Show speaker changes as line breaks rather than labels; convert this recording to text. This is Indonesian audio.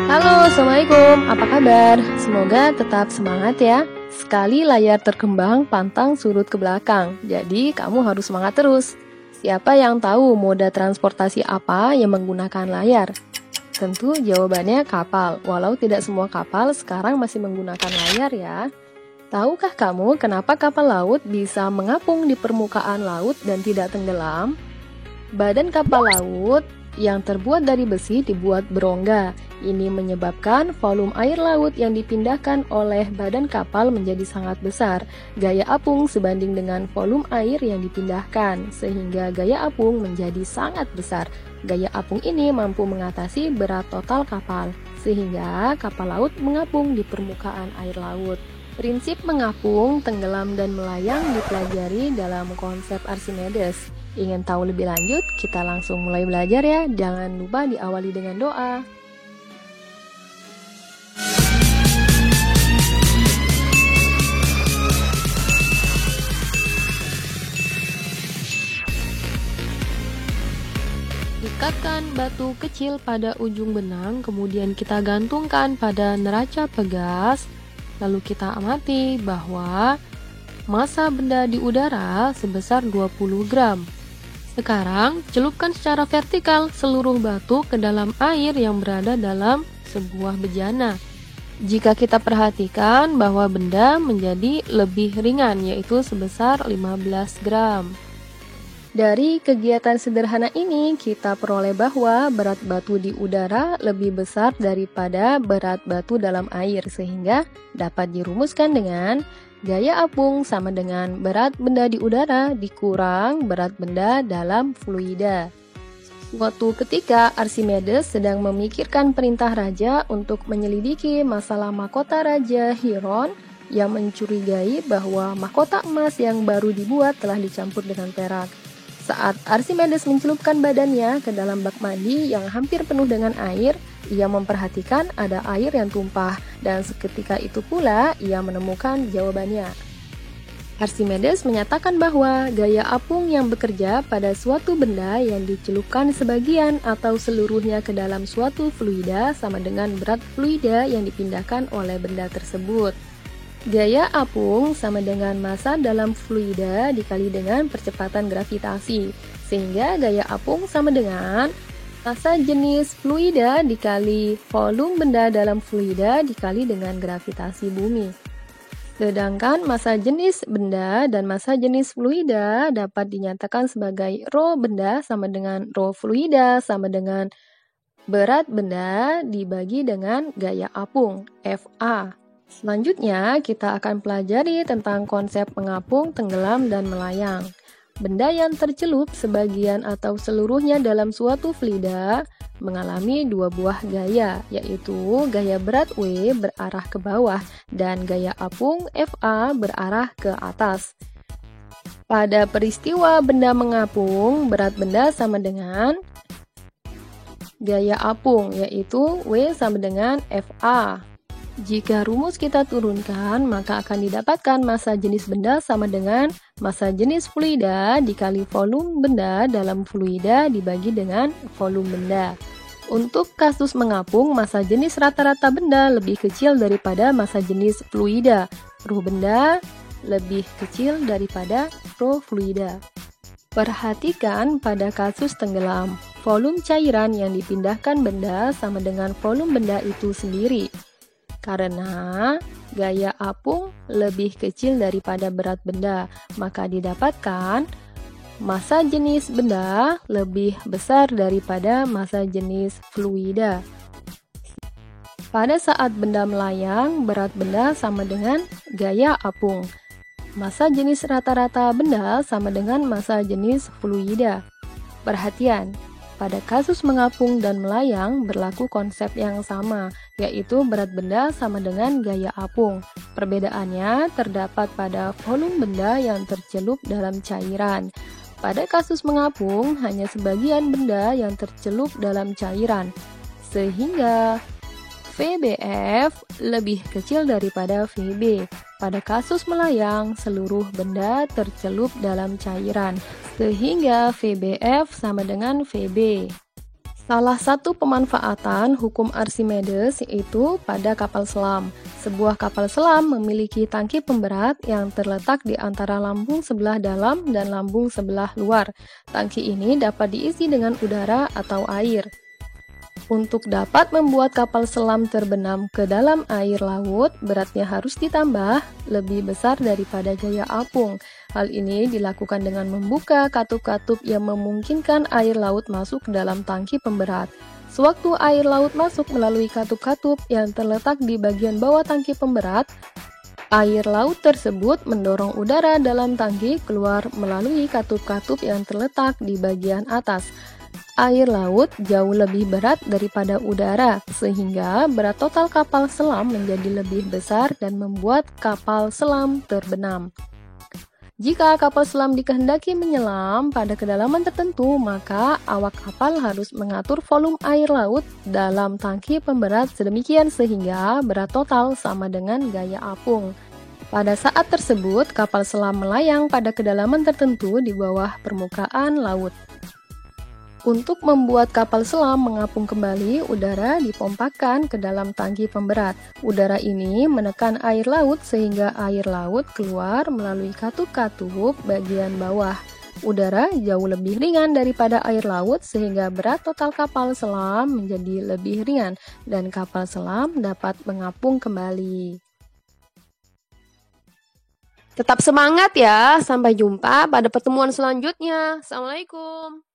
Halo, Assalamualaikum. Apa kabar? Semoga tetap semangat ya. Sekali layar terkembang, pantang surut ke belakang. Jadi, kamu harus semangat terus. Siapa yang tahu moda transportasi apa yang menggunakan layar? Tentu jawabannya kapal. Walau tidak semua kapal sekarang masih menggunakan layar ya. Tahukah kamu kenapa kapal laut bisa mengapung di permukaan laut dan tidak tenggelam? Badan kapal laut yang terbuat dari besi dibuat berongga. Ini menyebabkan volume air laut yang dipindahkan oleh badan kapal menjadi sangat besar. Gaya apung sebanding dengan volume air yang dipindahkan, sehingga gaya apung menjadi sangat besar. Gaya apung ini mampu mengatasi berat total kapal, sehingga kapal laut mengapung di permukaan air laut. Prinsip mengapung, tenggelam, dan melayang dipelajari dalam konsep Archimedes. Ingin tahu lebih lanjut? Kita langsung mulai belajar ya. Jangan lupa diawali dengan doa. Ikatkan batu kecil pada ujung benang, kemudian kita gantungkan pada neraca pegas. Lalu kita amati bahwa massa benda di udara sebesar 20 gram. Sekarang, celupkan secara vertikal seluruh batu ke dalam air yang berada dalam sebuah bejana. Jika kita perhatikan bahwa benda menjadi lebih ringan, yaitu sebesar 15 gram. Dari kegiatan sederhana ini, kita peroleh bahwa berat batu di udara lebih besar daripada berat batu dalam air, sehingga dapat dirumuskan dengan gaya apung sama dengan berat benda di udara dikurang berat benda dalam fluida. Suatu ketika, Archimedes sedang memikirkan perintah raja untuk menyelidiki masalah mahkota Raja Chiron yang mencurigai bahwa mahkota emas yang baru dibuat telah dicampur dengan perak. Saat Archimedes mencelupkan badannya ke dalam bak mandi yang hampir penuh dengan air, ia memperhatikan ada air yang tumpah, dan seketika itu pula ia menemukan jawabannya. Archimedes menyatakan bahwa gaya apung yang bekerja pada suatu benda yang dicelupkan sebagian atau seluruhnya ke dalam suatu fluida sama dengan berat fluida yang dipindahkan oleh benda tersebut. Gaya apung sama dengan massa dalam fluida dikali dengan percepatan gravitasi, sehingga gaya apung sama dengan massa jenis fluida dikali volume benda dalam fluida dikali dengan gravitasi bumi. Sedangkan massa jenis benda dan massa jenis fluida dapat dinyatakan sebagai rho benda sama dengan rho fluida sama dengan berat benda dibagi dengan gaya apung, Fa. Selanjutnya, kita akan pelajari tentang konsep mengapung, tenggelam, dan melayang. Benda yang tercelup sebagian atau seluruhnya dalam suatu fluida mengalami dua buah gaya, yaitu gaya berat W berarah ke bawah dan gaya apung Fa berarah ke atas. Pada peristiwa benda mengapung, berat benda sama dengan gaya apung, yaitu W sama dengan Fa. Jika rumus kita turunkan, maka akan didapatkan massa jenis benda sama dengan massa jenis fluida dikali volume benda dalam fluida dibagi dengan volume benda. Untuk kasus mengapung, massa jenis rata-rata benda lebih kecil daripada massa jenis fluida. Rho benda lebih kecil daripada rho fluida. Perhatikan pada kasus tenggelam, volume cairan yang dipindahkan benda sama dengan volume benda itu sendiri. Karena gaya apung lebih kecil daripada berat benda, maka didapatkan massa jenis benda lebih besar daripada massa jenis fluida. Pada saat benda melayang, berat benda sama dengan gaya apung. Massa jenis rata-rata benda sama dengan massa jenis fluida. Perhatian, pada kasus mengapung dan melayang berlaku konsep yang sama, yaitu berat benda sama dengan gaya apung. Perbedaannya terdapat pada volume benda yang tercelup dalam cairan. Pada kasus mengapung, hanya sebagian benda yang tercelup dalam cairan, sehingga VBF lebih kecil daripada VB. Pada kasus melayang, seluruh benda tercelup dalam cairan, sehingga VBF sama dengan VB. Salah satu pemanfaatan hukum Archimedes yaitu pada kapal selam. Sebuah kapal selam memiliki tangki pemberat yang terletak di antara lambung sebelah dalam dan lambung sebelah luar. Tangki ini dapat diisi dengan udara atau air. Untuk dapat membuat kapal selam terbenam ke dalam air laut, beratnya harus ditambah lebih besar daripada gaya apung. Hal ini dilakukan dengan membuka katup-katup yang memungkinkan air laut masuk ke dalam tangki pemberat. Sewaktu air laut masuk melalui katup-katup yang terletak di bagian bawah tangki pemberat, air laut tersebut mendorong udara dalam tangki keluar melalui katup-katup yang terletak di bagian atas. Air laut jauh lebih berat daripada udara, sehingga berat total kapal selam menjadi lebih besar dan membuat kapal selam terbenam. Jika kapal selam dikehendaki menyelam pada kedalaman tertentu, maka awak kapal harus mengatur volume air laut dalam tangki pemberat sedemikian sehingga berat total sama dengan gaya apung. Pada saat tersebut, kapal selam melayang pada kedalaman tertentu di bawah permukaan laut. Untuk membuat kapal selam mengapung kembali, udara dipompakan ke dalam tangki pemberat. Udara ini menekan air laut sehingga air laut keluar melalui katup-katup bagian bawah. Udara jauh lebih ringan daripada air laut sehingga berat total kapal selam menjadi lebih ringan dan kapal selam dapat mengapung kembali. Tetap semangat ya, sampai jumpa pada pertemuan selanjutnya. Assalamualaikum.